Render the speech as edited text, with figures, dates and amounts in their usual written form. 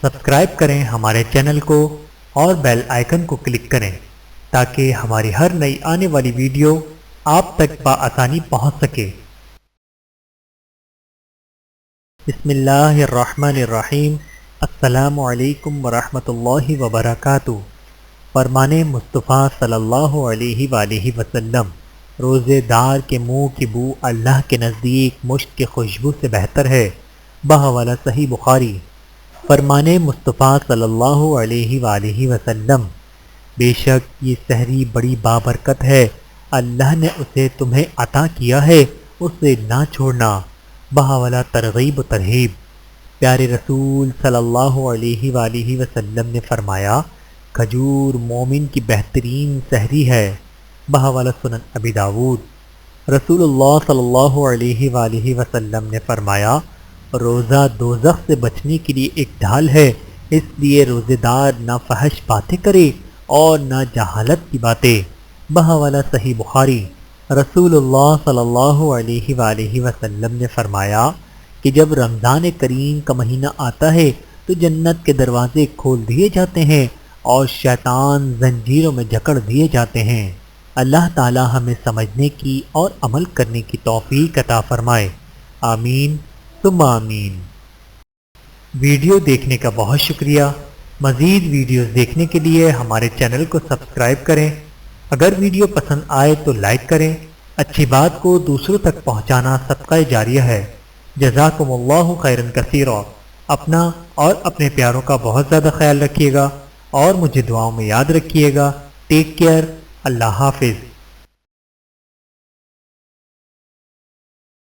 Subscribe کریں ہمارے channel کو اور بیل آئیکن کو کلک کریں تاکہ ہماری ہر نئی آنے والی ویڈیو آپ تک بآسانی پہنچ سکے۔ بسم اللہ الرحمن الرحیم۔ السلام علیکم ورحمۃ اللہ وبرکاتہ۔ فرمان مصطفیٰ صلی اللہ علیہ وآلہ وسلم، روزے دار کے منہ کی بو اللہ کے نزدیک مشک کی خوشبو سے بہتر ہے۔ بحوالہ صحیح بخاری۔ فرمان مصطفیٰ صلی اللہ علیہ وآلہ وسلم، بے شک یہ سحری بڑی بابرکت ہے، اللہ نے اسے تمہیں عطا کیا ہے، اسے نہ چھوڑنا۔ بحوالہ ترغیب و ترہیب۔ پیارے رسول صلی اللہ علیہ وآلہ وسلم نے فرمایا، کھجور مومن کی بہترین سحری ہے۔ بحوالہ سنن ابی داود۔ رسول اللہ صلی اللہ علیہ وآلہ وسلم نے فرمایا، روزہ دوزخ سے بچنے کے لیے ایک ڈھال ہے، اس لیے روزے دار نہ فحش باتیں کرے اور نہ جہالت کی باتیں۔ بحوالہ صحیح بخاری۔ رسول اللہ صلی اللہ علیہ وآلہ وسلم نے فرمایا کہ جب رمضان کریم کا مہینہ آتا ہے تو جنت کے دروازے کھول دیے جاتے ہیں اور شیطان زنجیروں میں جکڑ دیے جاتے ہیں۔ اللہ تعالی ہمیں سمجھنے کی اور عمل کرنے کی توفیق عطا فرمائے، آمین ثم آمین۔ ویڈیو دیکھنے کا بہت شکریہ۔ مزید ویڈیوز دیکھنے کے لیے ہمارے چینل کو سبسکرائب کریں۔ اگر ویڈیو پسند آئے تو لائک کریں۔ اچھی بات کو دوسروں تک پہنچانا صدقہ جاریہ ہے۔ جزاکم اللہ خیرا کثیرا۔ اپنا اور اپنے پیاروں کا بہت زیادہ خیال رکھیے گا اور مجھے دعاؤں میں یاد رکھیے گا۔ Take care. اللہ حافظ۔